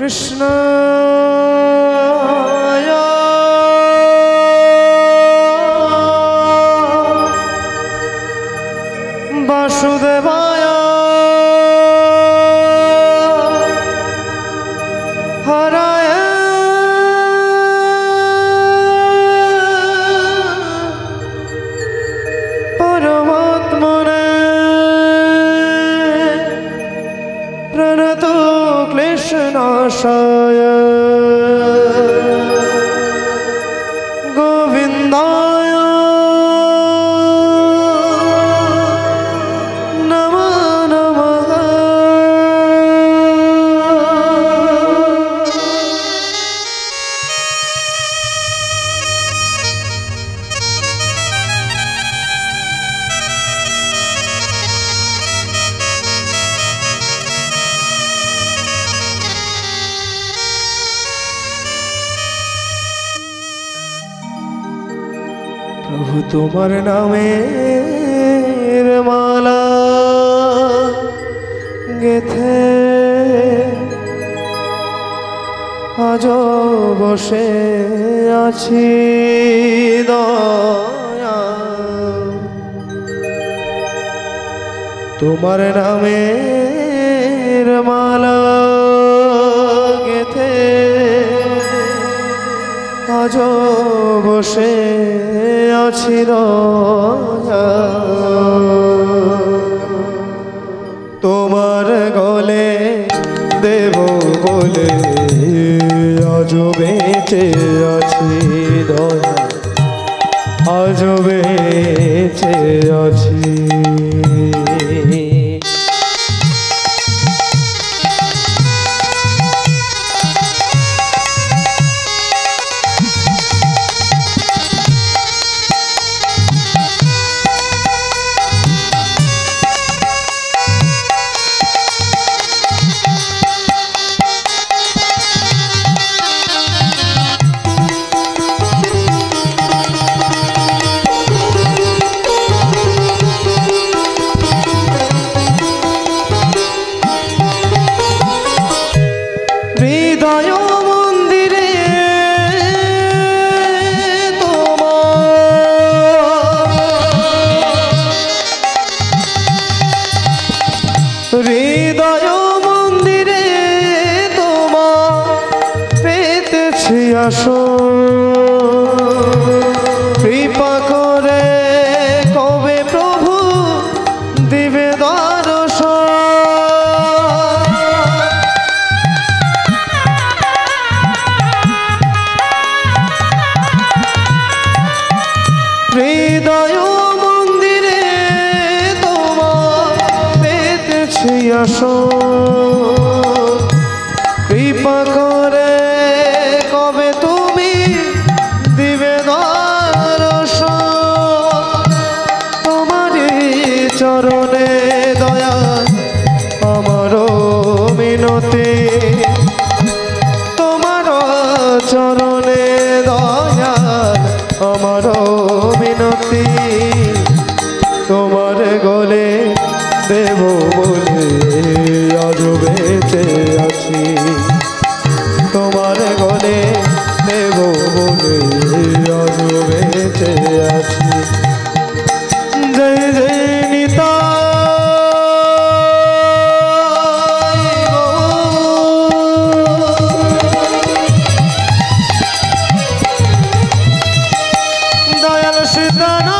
कृष्ण वासुदेवाय हराय परमात्मने प्रणतो क्लेशनाशाय गोविन्दाय नमो नमः। प्रभु तुम्हार नामेर माला गेथे आज बसे आछि दया तुम्हार नामेर माला गेथे आज बसे आछि दया তোমার গলে দেব বলে আজ বেঁচে আছি দয়া আজ বেঁচে আছি। হৃদয় মন্দিরে তোমার পেতেছি আসন কৃপা করে কবে প্রভু দিবে দর্শন হৃদয় মন্দিরে তোমার পেতেছি আসন কৃপা করে কবে তুমি দিবে দর্শন তোমারই চরণে দয়া আমার মিনতি তোমার চরণে দয়া আমার মিনতি তোমার গলে দেব বলে আজ বেঁচে আছি তোমার গলে দেব বলে আজ বেঁচে আছি। জয় জয় নিতাই দয়াল সীতানাথ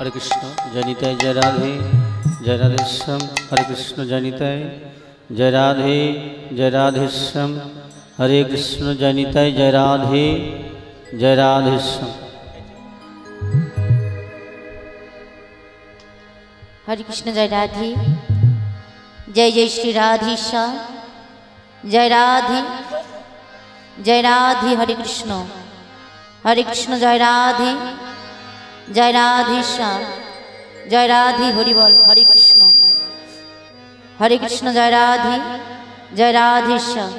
हरे कृष्ण जय निताय जय राधे श्याम हरे कृष्ण जय निताय जय राधे श्याम हरे कृष्ण जय निताय जय राधे श्याम। हरे कृष्ण जय राधे जय जय श्री राधेश्याम जय राधे हरे कृष्ण जय राधे श्याम जय राधे हरि बोल हरे कृष्ण जय राधे श्याम।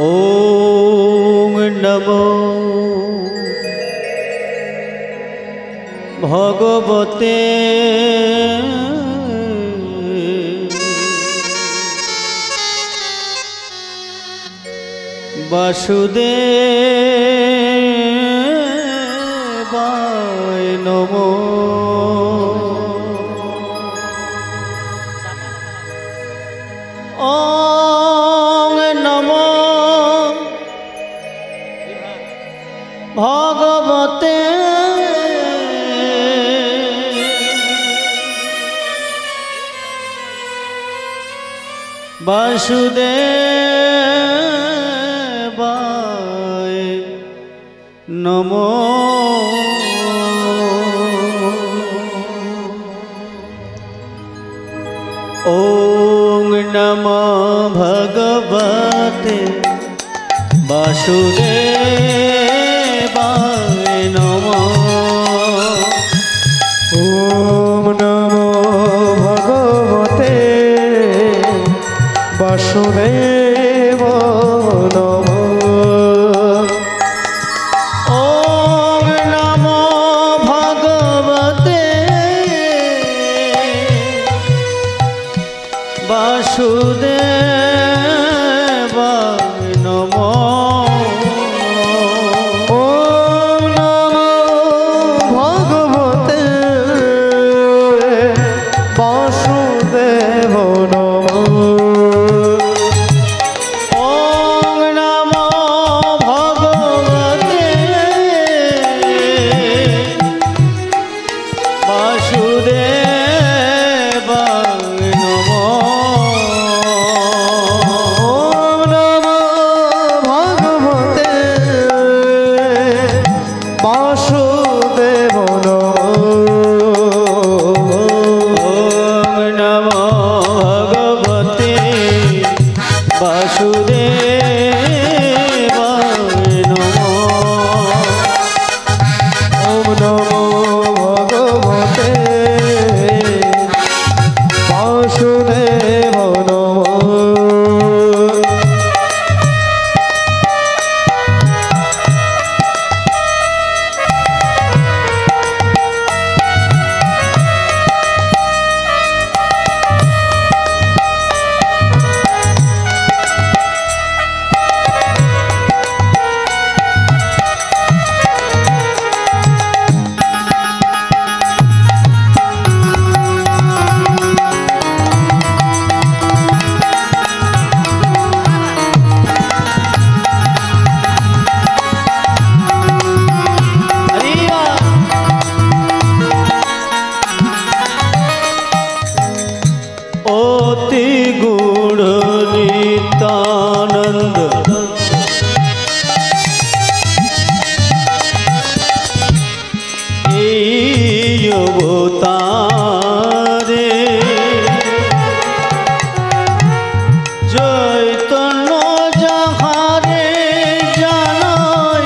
ओम नमो भगवते वासुदेवाय नमो। ओम नमो भगवते वासुदेवाय नमो। ओम नमो भगवते वासुदेवाय नमो। ओम नमो भगवते वासुदेव नमो। ओम नमो भगवते वासुदेवाय नमो। ओम नमो भगवते वासुदेव नमो। ओम नमो भगवते वासुदेवाय नमो। ओम नमो भगवते वासुदेव नमो। ओम नमो भगवते वासुदेवाय नमो। ओम नमो भगवते वासुदेव नमो। अति गुण नित्यानंद अवतारे चैतन्य যাহারে জানায়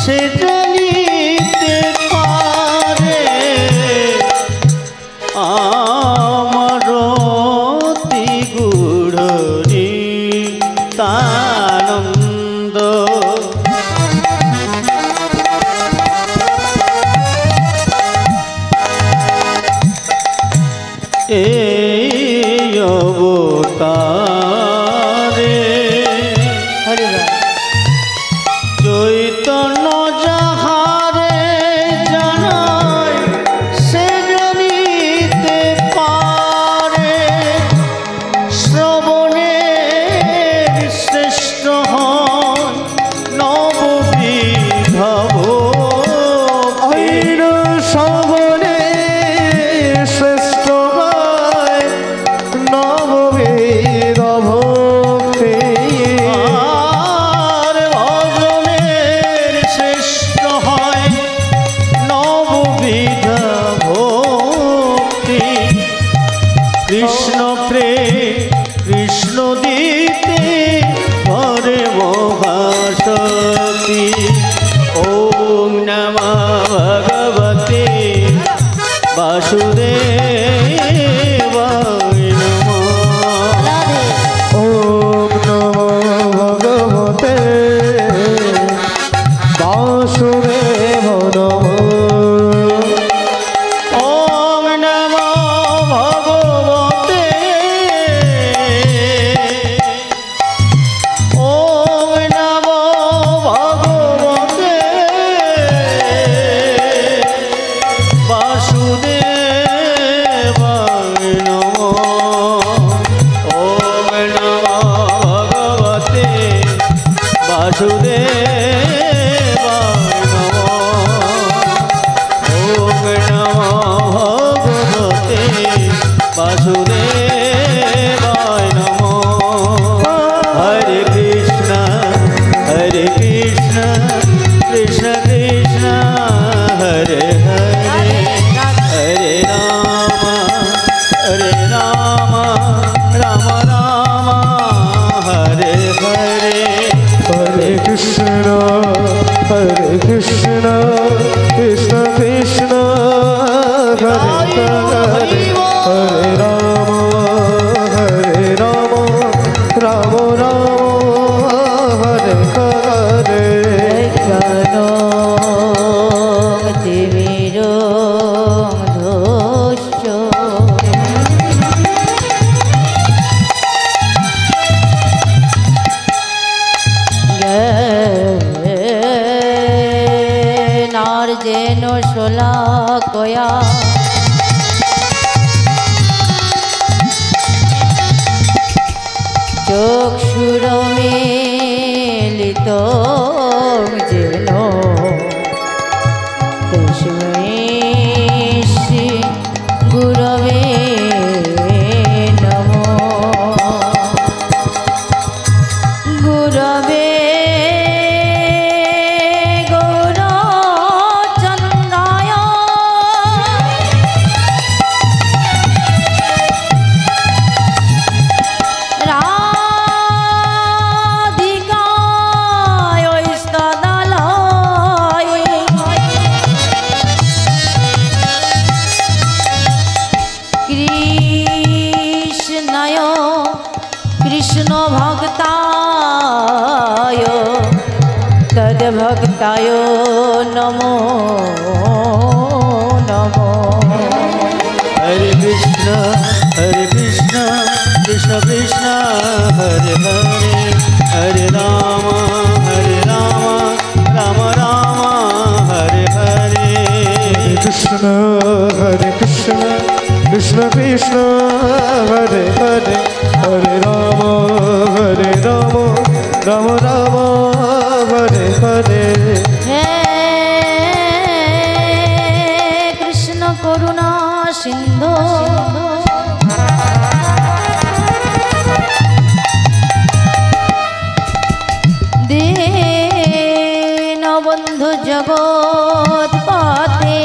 সেটা নিতে পারে আমার অতি গুণ নিত্যানন্দ। वासुदेवाय नमः। ओम नमो भगवते वासुदेवाय नमः। हरे कृष्ण कृष्ण कृष्ण हरे हरे हरे राम राम राम हरे हरे। हरे कृष्ण कृष्ण कृष्ण हरे हरे हरे राम राम राम हरे हरे। যেনো শোলা কয়া চোখ সুর মিলিত যেন তস্মৈ শ্রী গুরবে নমঃ। গুরবে कृष्ण भक्ताय तद्भक्ताय नमो नमो। हरे कृष्ण कृष्ण कृष्ण हरे हरे हरे राम राम राम हरे हरे। कृष्ण कृष्ण कृष्ण हरे हरे हरे राम राम राम हरे हरे। हे कृष्ण करुणा सिंधु दीन बंधु जगत पाते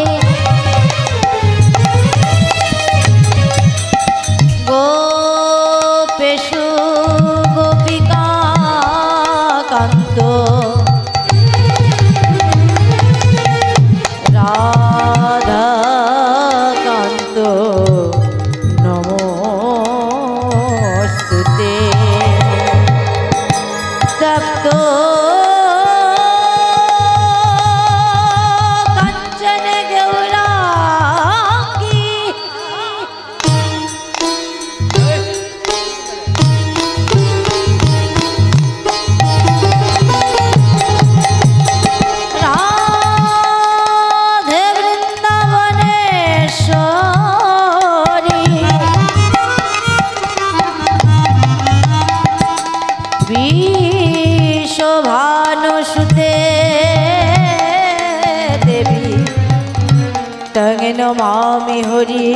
गोपेशु गोपिका कांत राधा कांत नमोस्तुते। तप्त कंचन गौरांगी राधे वृंदावनेश्वरी विश्वभानुसुते देवी तंग नमामि हरि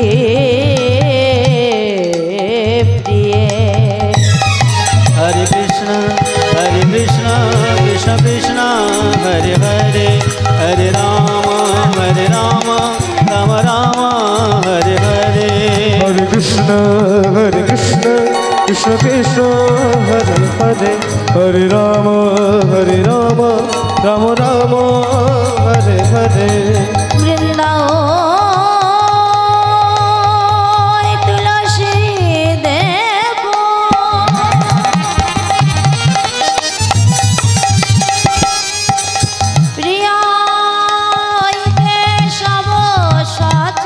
प्रिये। हरे कृष्ण कृष्ण कृष्ण हरे हरे हरे राम राम राम हरे हरे। हरे कृष्ण कृष्ण कृष्ण हरे हरे हरे राम राम राम हरे हरे। वृंदावन तुलसी देव प्रिया केशव साच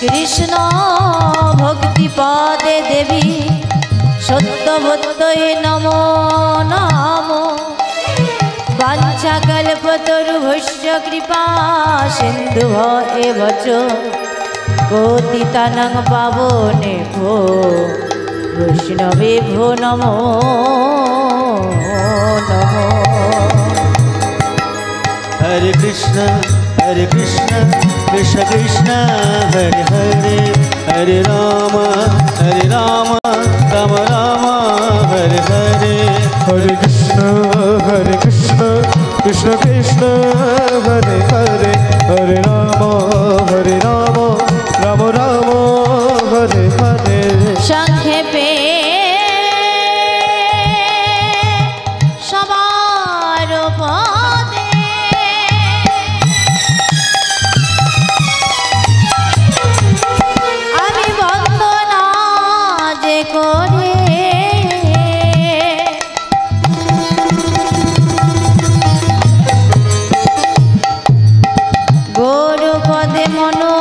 कृष्ण भक्ति पादे देवी सत्यवत्तये नमो नमो। वाञ्छाकल्पतरुभ्यश्च कृपा सिन्धुः एव च पतितानां पावनेभ्यो वैष्णवे भो नमो नमो। हरे कृष्ण कृष्ण कृष्ण हरे हरे, हरे राम राम राम हरे हरे। हरे कृष्ण कृष्ण कृष्ण हरे हरे, हरे राम राम राम हरे हरे। संखे पे सवार पदे आमी बंदना जे करे, गौर पदे मनो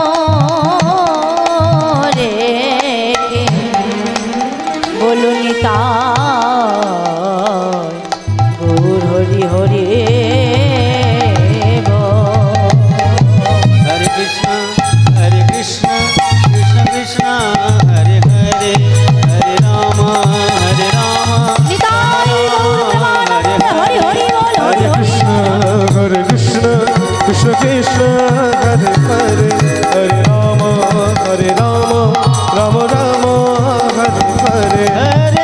गौर हरि हरि हरे कृष्ण कृष्ण कृष्ण हरे हरे, हरे राम हरे हरे कृष्ण कृष्ण कृष्ण हरे हरे, हरे राम राम राम हरे हरे।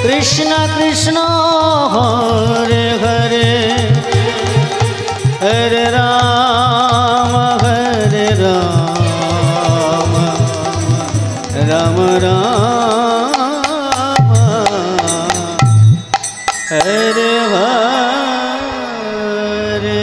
कृष्ण कृष्ण हरे हरे, हरे राम राम राम हरे हरे।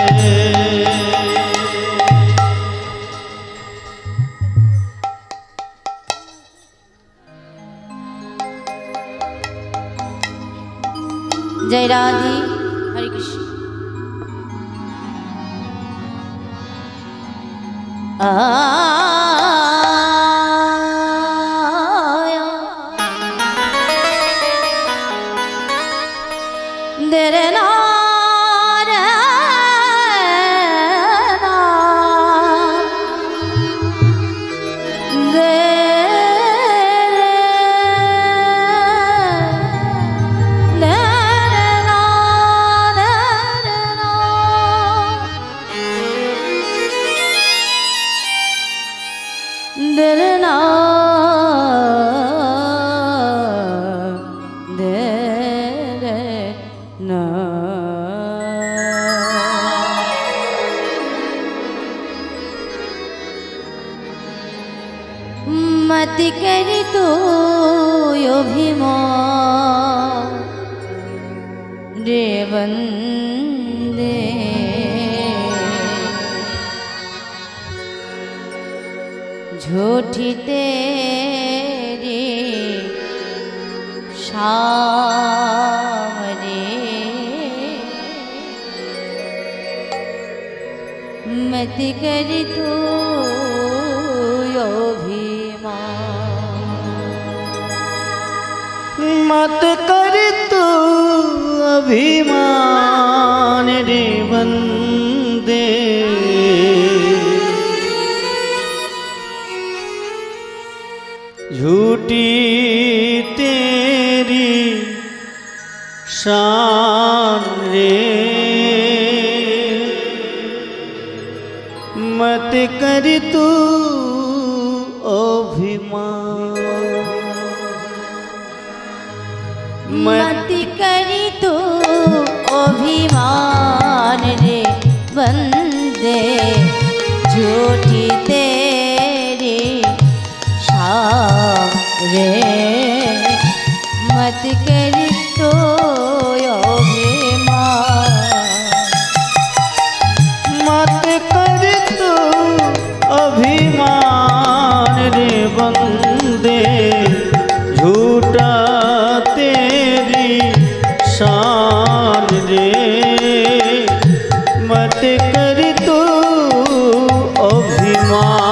जय राधे। हरे कृष्ण। देरे ना मति करी तो अभिमान रे बंदे, झूठी तेरी शाम रे, मति करी तो मत कर तू अभिमान रे बंदे, झूठी तेरी शान रे, मत कर तू अभिमान, मति करी तो अभिमान रे बंदे, झूठी तेरी शाम रे, मत करी तो अभिमान, मत कर तू अभिमान रे बंदे, झूठा शान रे, मत कर तू अभिमान।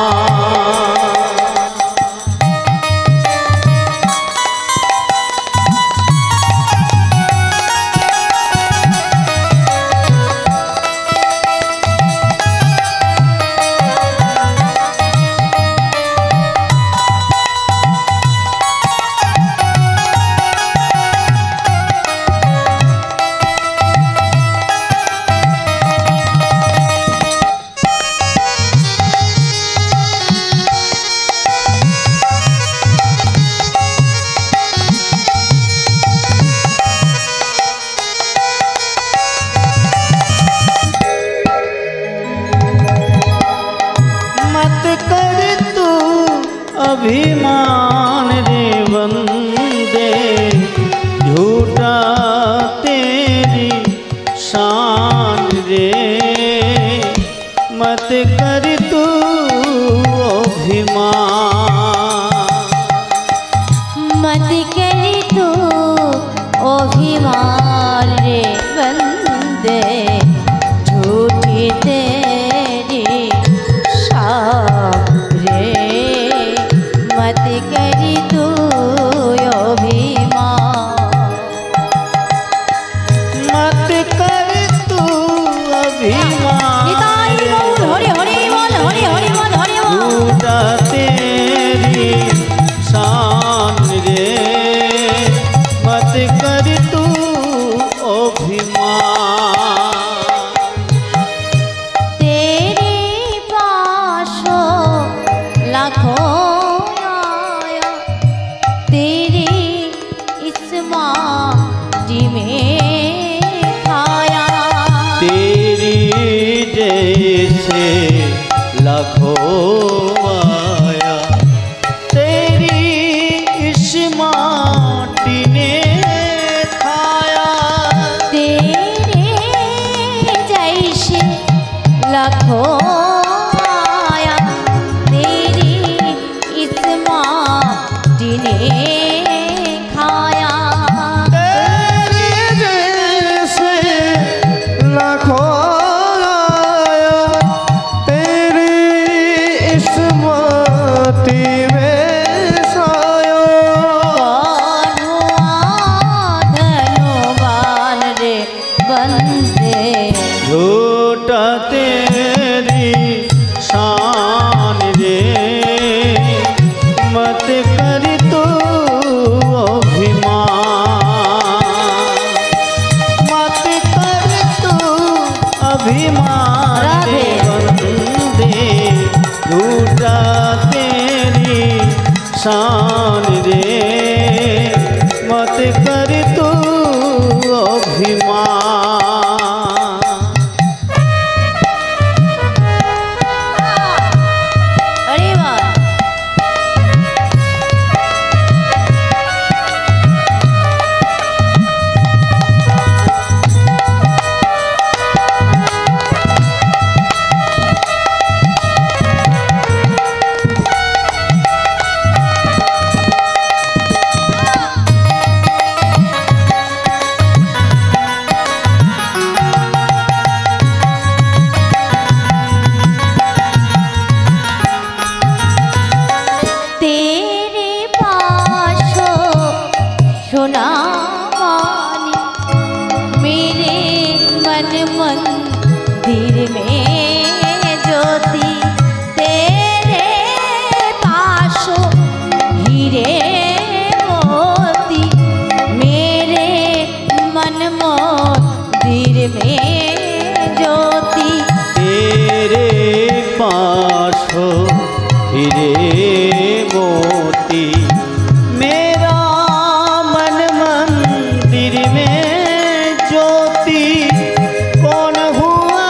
अभिमान रे बंदे झूठा तेरी शान रे, मत कर तू अभिमान। मत कर तू अभिमान रे बंदे झूठी तेरी शान रे, मत कर तू अभिमान। मत कर तू अभिमान हरि हरि बोल हरि हरि बोल हरि बोल। झूठा तेरी शान रे, मत कर तू अभिमान। तेरे पासो लाखों आया, तेरी इस माटी में खाया। तेरी जैसे लाखों आया, तेरी इस माटी ने खाया। तेरे जैसे लाखों आया, तेरी इस माटी ने खाया। तेरी जैसे लाखों आया, तेरी इस माटी में साया। कौन हुआ धनवान रे बंदे, झूठा तेरी शान रे, मत कर तू अभिमान। मत कर तू अभिमान रे बंदे, झूठा तेरी शान रे, मत कर तू अभिमान। अरे वाह। तेरे पासो सोना वाली, मेरे मन मंदिर में ज्योति। तेरे पासो हीरे मोती, मेरे मन मंदिर में ज्योति। तेरे पास हो हीरे मोती, मेरा मन मंदिर में ज्योति। कौन हुआ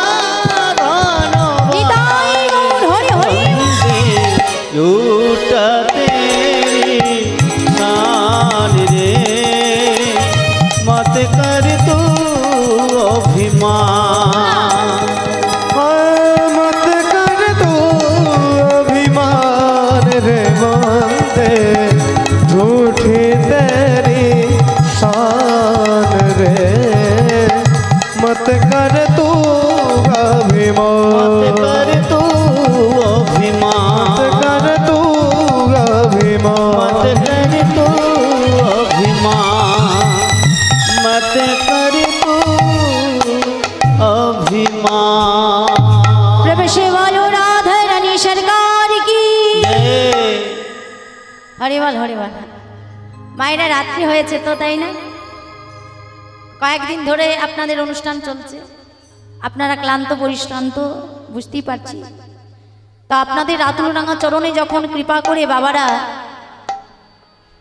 प्रभु बोलो राधा रानी सरकार की हरि बोल हरि बोल। मायरा रात्रि হয়েছে তো তাই না? কয়েকদিন ধরে আপনাদের অনুষ্ঠান চলছে, আপনারা ক্লান্ত পরিশ্রান্ত বুঝতেই পারছি। তা আপনাদের রাতুলরাঙা চরণে যখন কৃপা করে বাবারা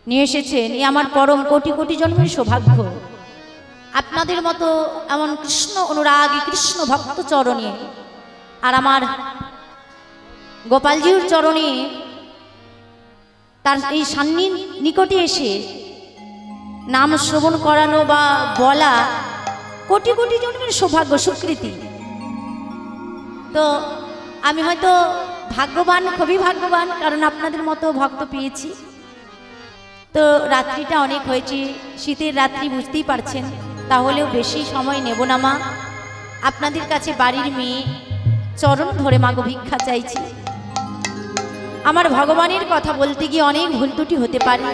নিয়ে এসেছেন, এই আমার পরম কোটি কোটি জন্মের সৌভাগ্য। আপনাদের মতো এমন কৃষ্ণ অনুরাগী কৃষ্ণ ভক্ত চরণে আর আমার গোপালজির চরণে তার এই সান্নির নিকটে এসে নাম শ্রবণ করানো বা বলা কোটি কোটি জন্মের সৌভাগ্য স্বীকৃতি। তো আমি হয়তো ভাগ্যবান, খুবই ভাগ্যবান, কারণ আপনাদের মতো ভক্ত পেয়েছি। তো রাত্রিটা অনেক হয়েছে, শীতের রাত্রি বুঝতেই পারছেন, তাহলেও বেশি সময় নেব না মা। আপনাদের কাছে বাড়ির মেয়ে চরণ ধরে মাগো ভিক্ষা চাইছি। আমার ভগবানের কথা বলতে গিয়ে অনেক ভুল ত্রুটি হতে পারে।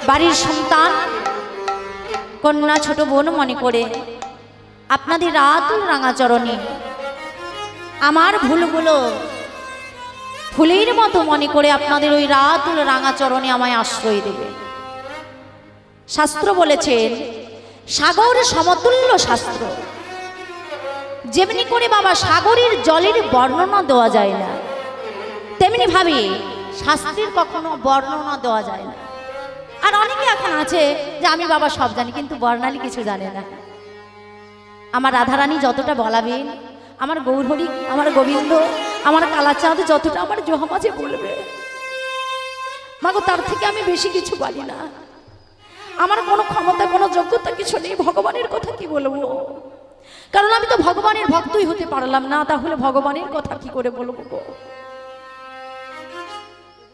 বাড়ির সন্তান কন্যা ছোট বোন মনে করে আপনাদের রাতুল রাঙা চরণে আমার ভুলগুলো ফুলের মতো মনে করে আপনাদের ওই রাতুল রাঙা চরণে আমায় আশ্রয় দেবে। শাস্ত্র বলেছেন সাগর সমতুল্য শাস্ত্র, যেমনি করে বাবা সাগরের জলের বর্ণনা দেওয়া যায় না, তেমনি ভাবে শাস্ত্রের কখনো বর্ণনা দেওয়া যায় না। আর অনেকে এখন আছে যে আমি বাবা সব জানি, কিন্তু বর্ণালী কিছু জানে না। আমার রাধারানী যতটা বলাবেন, আমার গৌরহরি, আমার গোবিন্দ, আমার কালাচাঁদ যতটা আমার জহমাজে বলবে, মাগো তার থেকে আমি বেশি কিছু পারি না। আমার কোনো ক্ষমতা, কোনো যোগ্যতা কিছু নেই, ভগবানের কথা কি বলবো? কারণ আমি তো ভগবানের ভক্তই হতে পারলাম না, তাহলে ভগবানের কথা কি করে বলবো?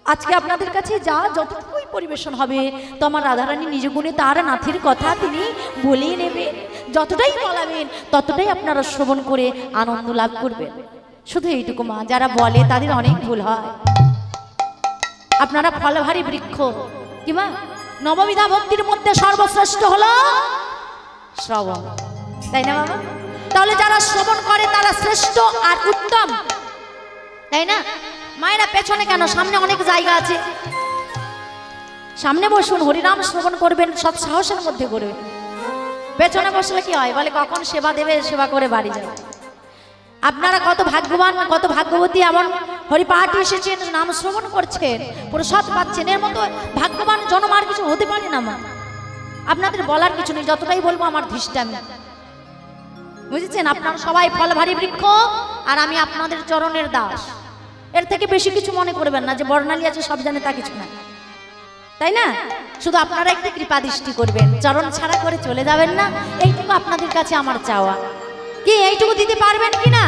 আজকে আপনাদের কাছে যা যতটুকুই পরিবেশন হবে, তো আমার রাধারানী নিজ গুণে তার নাথের কথা তিনি বলিয়ে নেবেন। যতটাই বলাবেন ততটাই আপনারা শ্রবণ করে আনন্দ লাভ করবেন। শুধু এইটুকু মা, যারা বলে তাদের অনেক ভুল হয়। আপনারা ফলভারী বৃক্ষ, কি মা? নববিধা ভক্তির মধ্যে সর্বশ্রেষ্ঠ হলো শ্রবণ, তাই না বাবা? তাহলে যারা শ্রবণ করে তারা শ্রেষ্ঠ আর উত্তম, তাই না? মায়েরা পেছনে কেন, সামনে অনেক জায়গা আছে, সামনে বসুন, হরিনাম শ্রবণ করবেন, সৎ সাহসের মধ্যে করবেন। পেছনে বসলে কি হয় বলে, কখন সেবা দেবে, সেবা করে বাড়ি যাবে। আপনারা কত ভাগ্যবান, কত ভাগ্যবতী, এমন হরিপাঠ এসেছেন, নাম শ্রবণ করছেন, প্রসাদ পাচ্ছেন। এর মতো ভাগ্যবান জন্ম আর কিছু হতে পারে না মা। আপনাদের বলার কিছু নেই, যতটাই বলবো আমার ধিষ্টামি, বুঝেছেন? আপনারা সবাই ফলভারী বৃক্ষ, আর আমি আপনাদের চরণের দাস। এর থেকে বেশি কিছু মনে করবেন না যে বর্ণালী আছে সব জানে, তা কিছু না, তাই না? শুধু আপনারা একটু কৃপা দৃষ্টি করবেন, চরণ ছাড়া করে চলে যাবেন না, এইটুকু আপনাদের কাছে আমার চাওয়া। কি এইটুকু দিতে পারবেন কি না?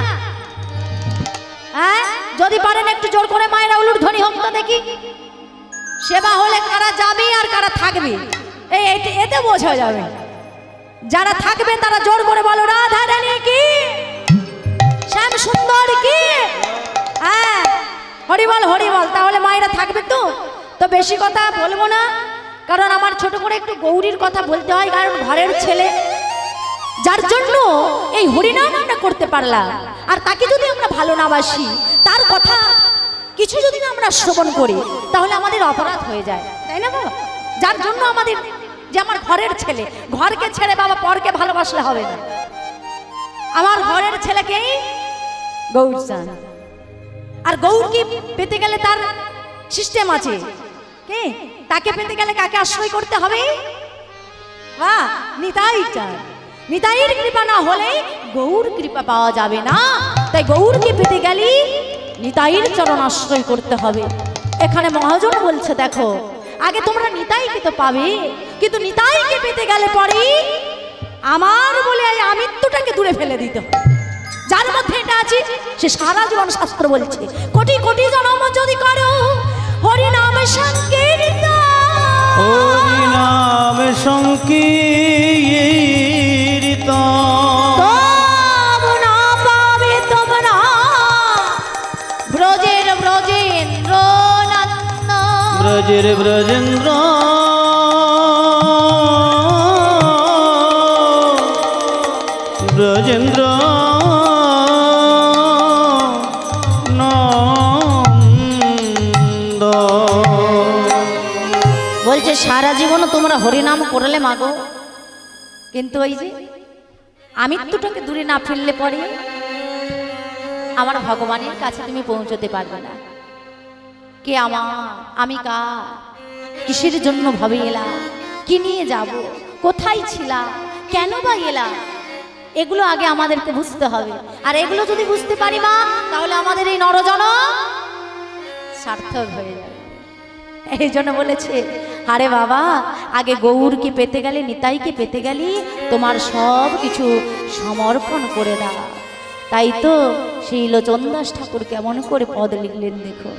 হ্যাঁ, যদি পারেন একটু জোর করে মায়েরা উলুর ধ্বনি হোক তো দেখি। সেবা হলে কারা যাবে আর কারা থাকবে এতে বোঝা যাবে। যারা থাকবে তারা জোর করে বলো রাধা রানী কি, শ্যাম সুন্দর কি, হ্যাঁ হরিবল হরিবল। তাহলে মায়েরা থাকবে তো। তো বেশি কথা বলবো না, কারণ আমার ছোট করে একটু গৌরীর কথা বলতে হয়, কারণ ঘরের ছেলে, যার জন্য এই হরিনাম আমরা করতে পারলাম। আর তাকে যদি আমরা ভালো না বাসি, তার কথা কিছু যদি না আমরা শ্রবণ করি, তাহলে আমাদের অপরাধ হয়ে যায়, তাই না বাবা? যার জন্য আমাদের, যে আমার ঘরের ছেলে, ঘরকে ছেড়ে বাবা পরকে ভালোবাসলে হবে না। আমার ঘরের ছেলেকেই গৌর চান, আর গৌরকে পেতে গেলে তার সিস্টেম আছে। কে তাকে পেতে গেলে কাকে আশ্রয় করতে হবে? বাহ, নিতাই চান। নিতাইয়ের কৃপা না হলে গৌর কৃপা পাওয়া যাবে না। তাই গৌরকে পেতে গেলে নিতাইয়ের চরণ আশ্রয় করতে হবে। এখানে মহাজন বলছে, দেখো আগে তোমরা নিতাইকে তো পাবে, কিন্তু নিতাইকে পেতে গেলে পরে আমার বলে এই আমিত্বটাকে দূরে ফেলে দিতে হবে। যার মধ্যে এটা আছে সে সারা জীবন, শাস্ত্র বলছে, কোটি কোটি জন্ম যদি করো হরিনাম সংকীর্তন, হরিনাম সংকীর্তন, তবু না পাবে তোমরা ব্রজের ব্রজেন্দ্র নন্দন, ব্রজের ব্রজেন্দ্র ব্রজেন্দ্র সারা জীবন তোমরা হরিনাম করলে মাগো, কিন্তু ওই যে আমৃত্যুটাকে দূরে না ফেললে পরে আমার ভগবানের কাছে তুমি পৌঁছতে পারবে না। কে আমার, আমি কার, কিসের জন্য ভাবে এলাম, কি নিয়ে যাব, কোথায় ছিলাম, কেন বা এলাম, এগুলো আগে আমাদেরকে বুঝতে হবে। আর এগুলো যদি বুঝতে পারি মা, তাহলে আমাদের এই নরজনম সার্থক হয়ে যাবে। এই জন্য বলেছে, আরে বাবা, আগে গৌরকে পেতে গেলে, নিতাইকে পেতে গেলে তোমার সব কিছু সমর্পণ করে দাও। তাই তো সেই লোচনদাস ঠাকুর কেমন করে পদ লিখলেন দেখো,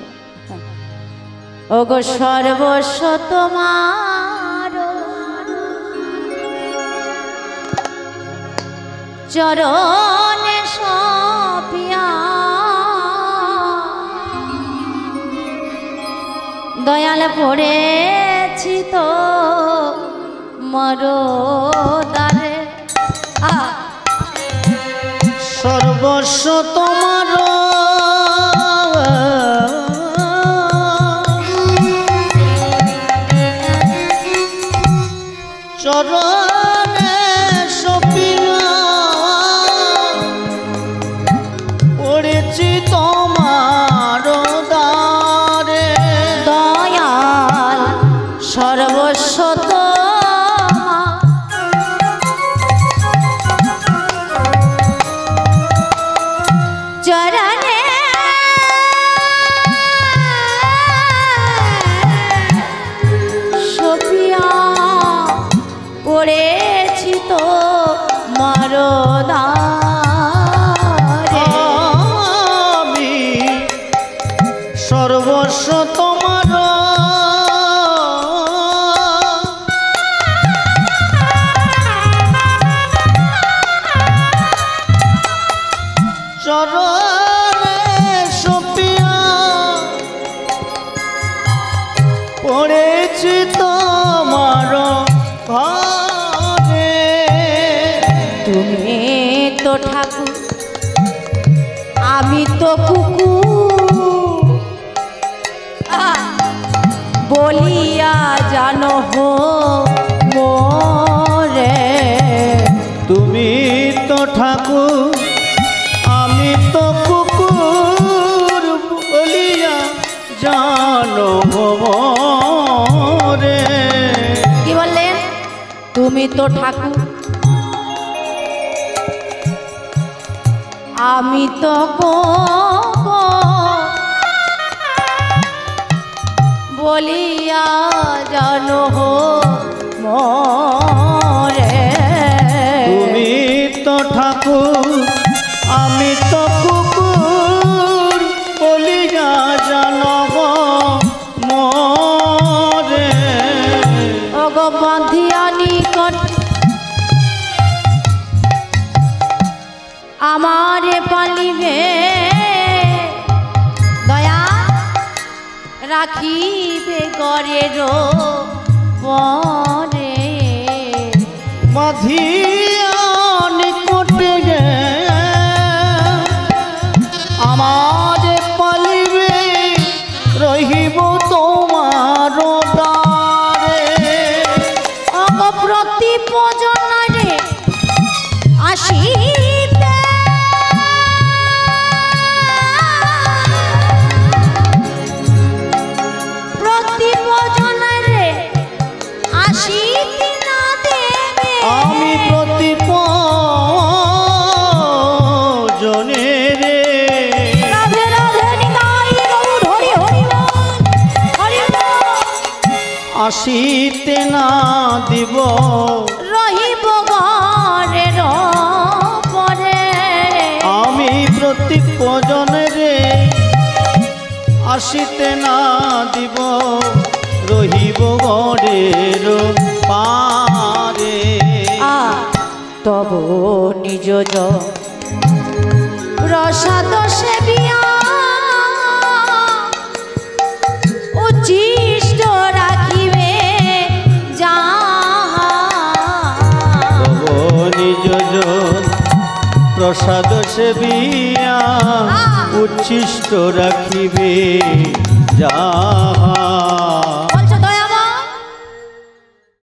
ওগো সর্বস্ব তোমার চরণে সপিয়া, দয়াল পড়েছি তো মরদারে। সর্বস্ব তোমার চরণে সপিয়া, পড়েছি তোমার দ্বারে। দয়াল সর্বস্ব চরণে সপিয়া, পড়েছি তো মরদারে। আমি সর্বস্ব তোমার চরণে সপিয়া, পড়েছি তোমার ঘরে। তুমি তো ঠাকুর, আমি তো কুকুর, বলিয়া জানো হো মোরে। তুমি তো ঠাকুর, আমি তো কুকুর, বলিয়া জানো মোরে। কি বললেন? তুমি তো ঠাকুর, আমি তো বলিয়া জানো হো মোরে। তুমি তো ঠাকুর, আমি তো কুকুর, বলিয়া জানো মোরে। ওগো বাঁধিয়া নিকট আমারে পালিবে, দয়া রাখিবে গরের পরে। বাঁধিয়া নিকটে গে আমার পালিবে, রহিব তোমার দ্বারে। ওগো প্রতি প্রজনরে আসিতে, প্রতি প্রজনরে আসিতে না দেবে। আমি প্রতি জনে রে রাধে রাধে নিতাই গৌর হরি হরি বল, হরি বল। আসিতে না দিব, রহিব ঘরের পরে। আমি প্রতি জনে রে আসিতে না দিব, রহিব গড়ের পারে। তব নিজ প্রসাদ সেবিয়া, উচ্ছিষ্ট রাখিবে যাহা। তব নিজ প্রসাদ সেবিয়া, উচ্ছিষ্ট রাখিবে যাহা।